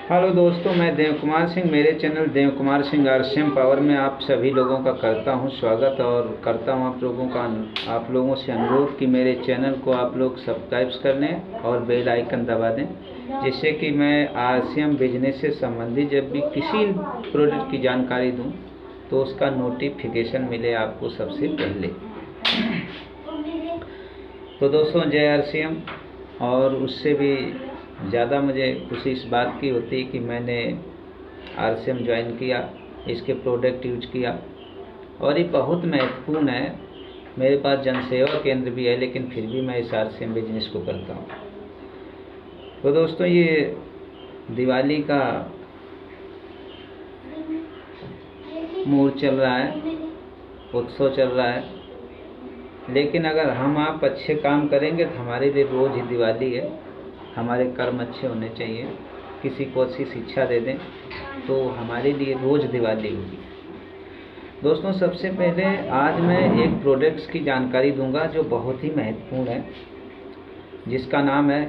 Hello दोस्तों, मैं देव कुमार सिंह मेरे channel Dev Kumar Singh RCM power में आप सभी लोगों का करता हूं स्वागत और करता हूं आप लोगों से अनुरोध कि मेरे चैनल को आप लोग सब्सक्राइब कर लें और बेल आइकन दबा दें, जिससे कि मैं आरसीएम बिजनेस से संबंधित जब भी किसी प्रोडक्ट की जानकारी दूं तो उसका नोटिफिकेशन मिले आपको सबसे पहले। तो दोस्तों, जय आरसीएम। और उससे भी ज़्यादा मुझे खुशी इस बात की होती है कि मैंने आरसीएम ज्वाइन किया, इसके प्रोडक्ट यूज किया और ये बहुत महत्वपूर्ण है। मेरे पास जनसेवा केंद्र भी है, लेकिन फिर भी मैं इस आरसीएम बिजनेस को करता हूँ। तो दोस्तों, ये दिवाली का मुहूर्त चल रहा है, उत्सव चल रहा है, लेकिन अगर हम आप अच्छे काम करेंगे तो हमारे लिए रोज़ ही दिवाली है। हमारे कर्म अच्छे होने चाहिए। किसी को अच्छी शिक्षा दे दें तो हमारे लिए रोज़ दिवाली होगी। दोस्तों, सबसे पहले आज मैं एक प्रोडक्ट्स की जानकारी दूंगा जो बहुत ही महत्वपूर्ण है, जिसका नाम है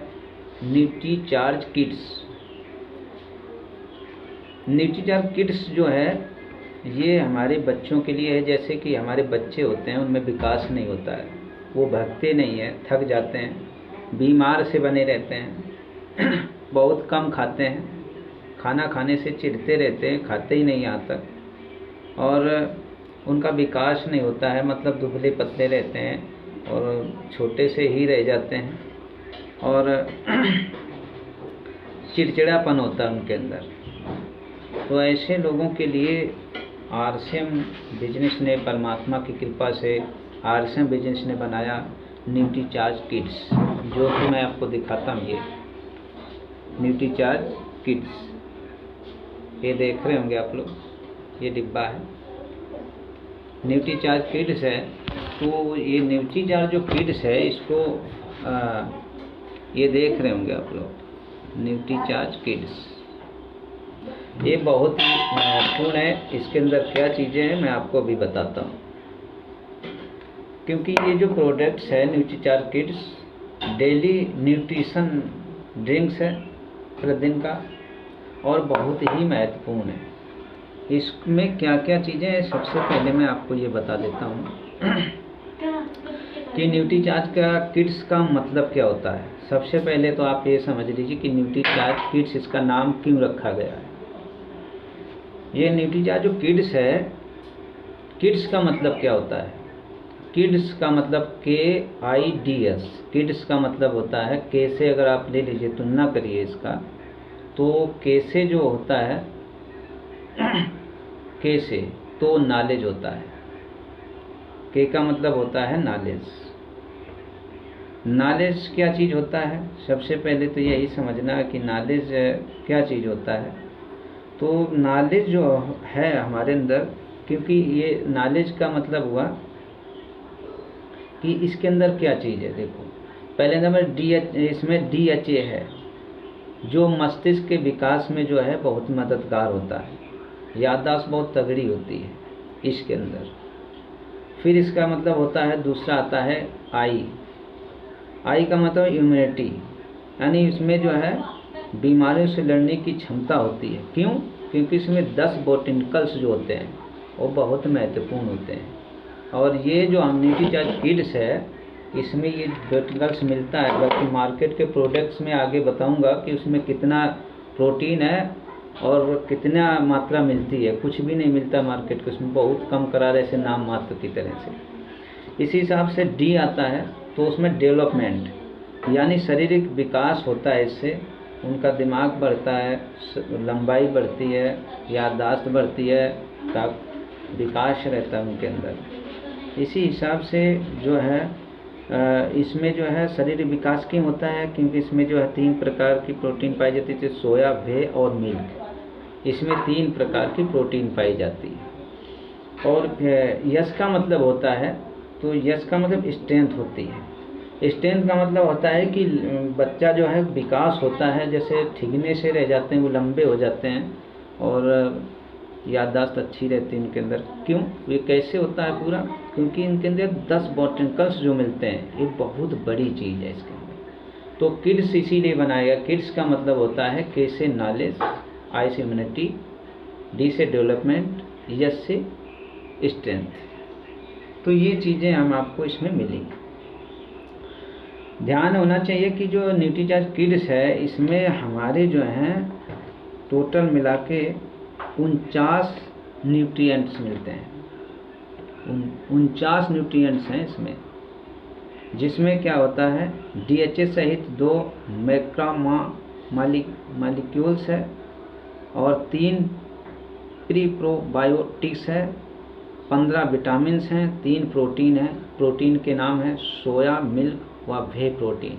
न्यूट्रीचार्ज किड्स। न्यूट्रीचार्ज किड्स जो है ये हमारे बच्चों के लिए है। जैसे कि हमारे बच्चे होते हैं, उनमें विकास नहीं होता है, वो भागते नहीं हैं, थक जाते हैं, बीमार से बने रहते हैं, बहुत कम खाते हैं, खाना खाने से चिढ़ते रहते हैं, खाते ही नहीं यहाँ तक, और उनका विकास नहीं होता है, मतलब दुबले पतले रहते हैं और छोटे से ही रह जाते हैं और चिड़चिड़ापन होता है उनके अंदर। तो ऐसे लोगों के लिए आरसीएम बिजनेस ने, परमात्मा की कृपा से आरसीएम बिजनेस ने बनाया न्यूट्रीचार्ज किड्स, जो कि मैं आपको दिखाता हूँ। ये न्यूट्रीचार्ज किड्स, ये देख रहे होंगे आप लोग, ये डिब्बा है, न्यूट्रीचार्ज किड्स है। तो ये न्यूट्रीचार्ज जो किड्स है, इसको ये देख रहे होंगे आप लोग, न्यूट्रीचार्ज किड्स, ये बहुत ही महत्वपूर्ण है। इसके अंदर क्या चीज़ें हैं मैं आपको अभी बताता हूँ, क्योंकि ये जो प्रोडक्ट्स है Nutricharge kids daily nutrition drinks है प्रतिदिन का, और बहुत ही महत्वपूर्ण है। इसमें क्या क्या चीज़ें हैं, सबसे पहले मैं आपको ये बता देता हूँ कि न्यूट्रीचार्ज का किड्स का मतलब क्या होता है। सबसे पहले तो आप ये समझ लीजिए कि न्यूट्रीचार्ज किड्स, इसका नाम क्यों रखा गया है। ये न्यूट्रीचार्ज जो किड्स है, किड्स का मतलब क्या होता है। किड्स का मतलब KIDS, किड्स का मतलब होता है, के से अगर आप ले लीजिए, तुलना करिए इसका, तो के से जो होता है, के से तो नॉलेज होता है। के का मतलब होता है नॉलेज। नॉलेज क्या चीज़ होता है, सबसे पहले तो यही समझना है कि नॉलेज क्या चीज़ होता है। तो नॉलेज जो है हमारे अंदर, क्योंकि ये नॉलेज का मतलब हुआ कि इसके अंदर क्या चीज़ है। देखो, पहले नंबर इसमें DHA है, जो मस्तिष्क के विकास में जो है बहुत मददगार होता है, याददाश्त बहुत तगड़ी होती है इसके अंदर। फिर इसका मतलब होता है, दूसरा आता है आई का मतलब इम्यूनिटी, यानी इसमें जो है बीमारियों से लड़ने की क्षमता होती है। क्यों? क्योंकि इसमें 10 बोटेनिकल्स जो होते हैं वो बहुत महत्वपूर्ण होते हैं। और ये जो न्यूट्रीचार्ज किड्स है, इसमें ये बोटेनिकल्स मिलता है। बल्कि मार्केट के प्रोडक्ट्स में आगे बताऊंगा कि उसमें कितना प्रोटीन है और कितना मात्रा मिलती है। कुछ भी नहीं मिलता मार्केट के, उसमें बहुत कम करार, ऐसे नाम मात्र की तरह से। इसी हिसाब से D आता है, तो उसमें डेवलपमेंट, यानी शारीरिक विकास होता है। इससे उनका दिमाग बढ़ता है, लंबाई बढ़ती है, याददाश्त बढ़ती है, विकास रहता है उनके अंदर। इसी हिसाब से जो है इसमें जो है शरीर विकास क्यों होता है, क्योंकि इसमें जो है 3 प्रकार की प्रोटीन पाई जाती है, सोया, व्हे और मिल्क। इसमें 3 प्रकार की प्रोटीन पाई जाती है। और यश का मतलब होता है, तो यश का मतलब स्ट्रेंथ होती है। स्ट्रेंथ का मतलब होता है कि बच्चा जो है विकास होता है, जैसे ठिगने से रह जाते हैं, वो लंबे हो जाते हैं और याददाश्त अच्छी रहती है इनके अंदर। क्यों? ये कैसे होता है पूरा? क्योंकि इनके अंदर 10 बोटेनिकल्स जो मिलते हैं, ये बहुत बड़ी चीज़ है इसके अंदर। तो किड्स इसीलिए बनाया गया। किड्स का मतलब होता है के से नॉलेज, आई से इम्यूनिटी, डी से डेवलपमेंट, एस से स्ट्रेंथ। तो ये चीज़ें हम आपको इसमें मिली। ध्यान होना चाहिए कि जो न्यूट्रीचार्ज किड्स है इसमें हमारे जो हैं टोटल मिला के 49 न्यूट्रिएंट्स मिलते हैं। 49 न्यूट्रिएंट्स हैं इसमें, जिसमें क्या होता है DHA सहित 2 मैक्रोमोलेक्यूल्स है और 3 प्रीप्रोबायोटिक्स है, 15 विटामिन्स हैं, 3 प्रोटीन है। प्रोटीन के नाम है सोया मिल्क व वे प्रोटीन।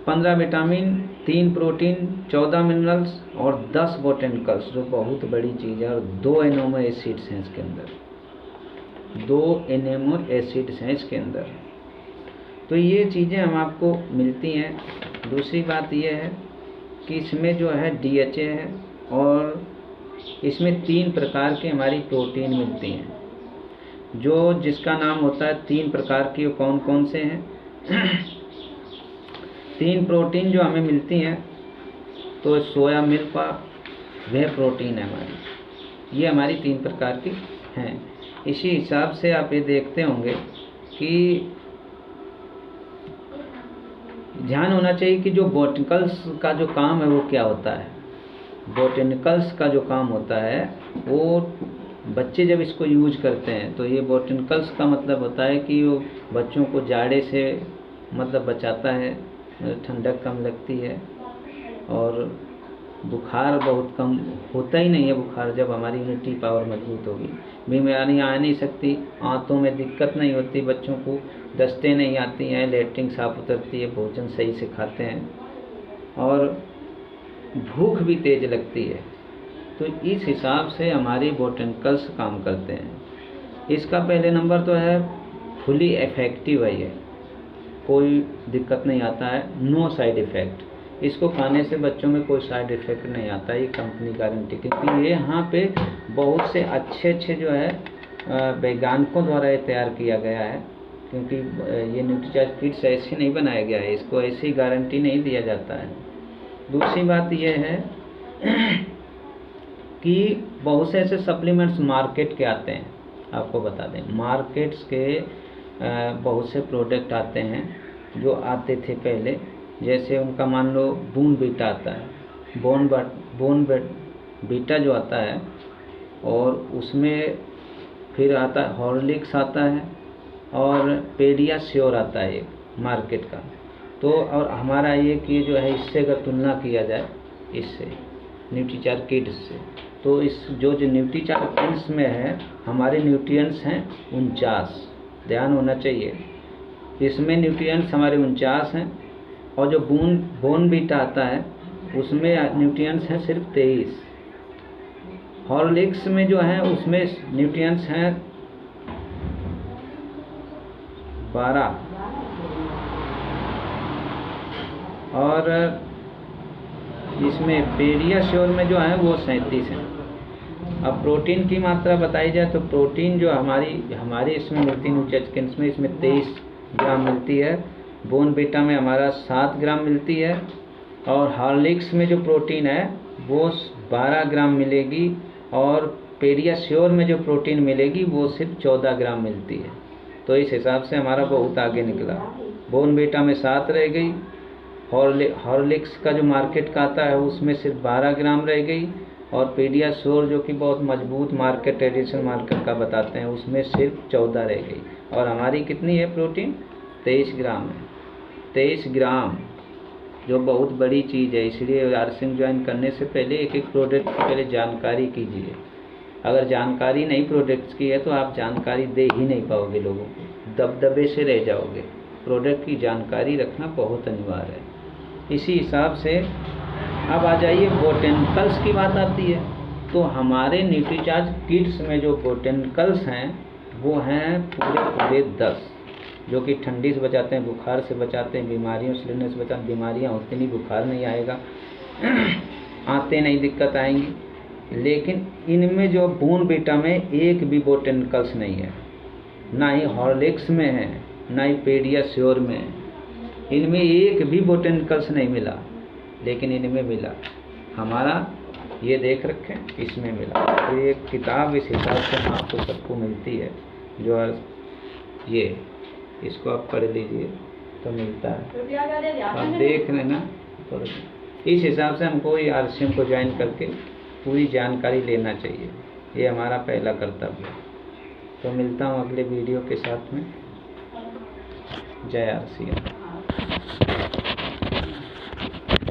15 विटामिन, 3 प्रोटीन, 14 मिनरल्स और 10 बोटेनिकल्स, जो बहुत बड़ी चीज़ है, और 2 एमिनो एसिड्स हैं इसके अंदर। 2 एमिनो एसिड्स हैं इसके अंदर। तो ये चीज़ें हम आपको मिलती हैं। दूसरी बात ये है कि इसमें जो है DHA है और इसमें 3 प्रकार के हमारी प्रोटीन मिलती हैं, जो जिसका नाम होता है 3 प्रकार की। कौन कौन से हैं? 3 प्रोटीन जो हमें मिलती हैं, तो सोया मिल्क का वह प्रोटीन है हमारी, ये हमारी 3 प्रकार की हैं। इसी हिसाब से आप ये देखते होंगे कि ध्यान होना चाहिए कि जो बोटेनिकल्स का जो काम है वो क्या होता है। बोटेनिकल्स का जो काम होता है वो बच्चे जब इसको यूज करते हैं, तो ये बोटेनिकल्स का मतलब होता है कि वो बच्चों को जाड़े से मतलब बचाता है, ठंडक कम लगती है और बुखार बहुत कम होता ही नहीं है। बुखार जब हमारी इम्यूनिटी पावर मजबूत होगी, बीमारियाँ आ नहीं सकती, आंतों में दिक्कत नहीं होती, बच्चों को दस्तें नहीं आती हैं, लेटरिन साफ उतरती है, भोजन सही से खाते हैं और भूख भी तेज लगती है। तो इस हिसाब से हमारी बोटेनिकल्स काम करते हैं। इसका पहले नंबर तो है फुली इफेक्टिव है, ये कोई दिक्कत नहीं आता है, नो साइड इफ़ेक्ट। इसको खाने से बच्चों में कोई साइड इफ़ेक्ट नहीं आता है, ये कंपनी गारंटी। क्योंकि ये यहाँ पे बहुत से अच्छे जो है वैज्ञानिकों द्वारा ये तैयार किया गया है। क्योंकि ये न्यूट्रीचार्ज किट्स ऐसे नहीं बनाया गया है, इसको ऐसी गारंटी नहीं दिया जाता है। दूसरी बात यह है कि बहुत से ऐसे सप्लीमेंट्स मार्केट के आते हैं। आपको बता दें, मार्केट्स के बहुत से प्रोडक्ट आते हैं जो आते थे पहले, जैसे उनका मान लो बूनवीटा आता है, बूनवीटा जो आता है, और उसमें फिर आता है हॉर्लिक्स आता है और पेडियाश्योर आता है एक मार्केट का। तो और हमारा ये कि जो है इससे अगर तुलना किया जाए इससे न्यूट्रीचार्ज किड्स से, तो इस जो न्यूट्रीचार्ज किड्स में है हमारे न्यूट्रिएंट्स हैं 49। ध्यान होना चाहिए, इसमें न्यूट्रिएंट्स हमारे 49 हैं। और जो बूनवीटा आता है उसमें न्यूट्रिएंट्स हैं सिर्फ 23। हॉर्लिक्स में जो है उसमें न्यूट्रिएंट्स हैं 12 और इसमें पेडियाश्योर में जो है वो 37 हैं। अब प्रोटीन की मात्रा बताई जाए तो प्रोटीन जो हमारी इसमें मिलती है न्यूट्रीचार्ज किड्स में, इसमें 23 ग्राम मिलती है। बूनवीटा में हमारा 7 ग्राम मिलती है और हॉर्लिक्स में जो प्रोटीन है वो 12 ग्राम मिलेगी और पेडियाश्योर में जो प्रोटीन मिलेगी वो सिर्फ 14 ग्राम मिलती है। तो इस हिसाब से हमारा बहुत आगे निकला। बूनवीटा में 7 रह गई, हॉर्लिक्स का जो मार्केट का आता है उसमें सिर्फ 12 ग्राम रह गई और पेडियाश्योर जो कि बहुत मजबूत मार्केट ट्रेडिशनल मार्केट का बताते हैं उसमें सिर्फ 14 रह गई। और हमारी कितनी है प्रोटीन? 23 ग्राम है। 23 ग्राम जो बहुत बड़ी चीज़ है। इसलिए आर्सिंग ज्वाइन करने से पहले एक एक प्रोडक्ट की पहले जानकारी कीजिए। अगर जानकारी नहीं प्रोडक्ट्स की है तो आप जानकारी दे ही नहीं पाओगे लोगों को, दबदबे से रह जाओगे। प्रोडक्ट की जानकारी रखना बहुत अनिवार्य है। इसी हिसाब से अब आ जाइए बोटेनिकल्स की बात आती है। तो हमारे न्यूट्रीचार्ज किड्स में जो बोटेनिकल्स हैं वो हैं पूरे 10, जो कि ठंडी से बचाते हैं, बुखार से बचाते हैं, बीमारियों से लड़ने से बचाते हैं। बीमारियाँ होती नहीं, बुखार नहीं आएगा, आते नहीं, दिक्कत आएंगी। लेकिन इनमें जो बूनवीटा में एक भी बोटेनिकल्स नहीं है, ना ही हॉर्लिक्स में है, ना ही पेडियाश्योर में है। इनमें एक भी बोटेनिकल्स नहीं मिला। लेकिन इनमें मिला, हमारा ये देख रखें इसमें मिला। तो ये किताब इस हिसाब से आपको सबको मिलती है, जो ये इसको आप पढ़ लीजिए तो मिलता है, आप देख लेना। तो इस हिसाब से हमको ये RCM को ज्वाइन करके पूरी जानकारी लेना चाहिए, ये हमारा पहला कर्तव्य है। तो मिलता हूँ अगले वीडियो के साथ में। जय RCM।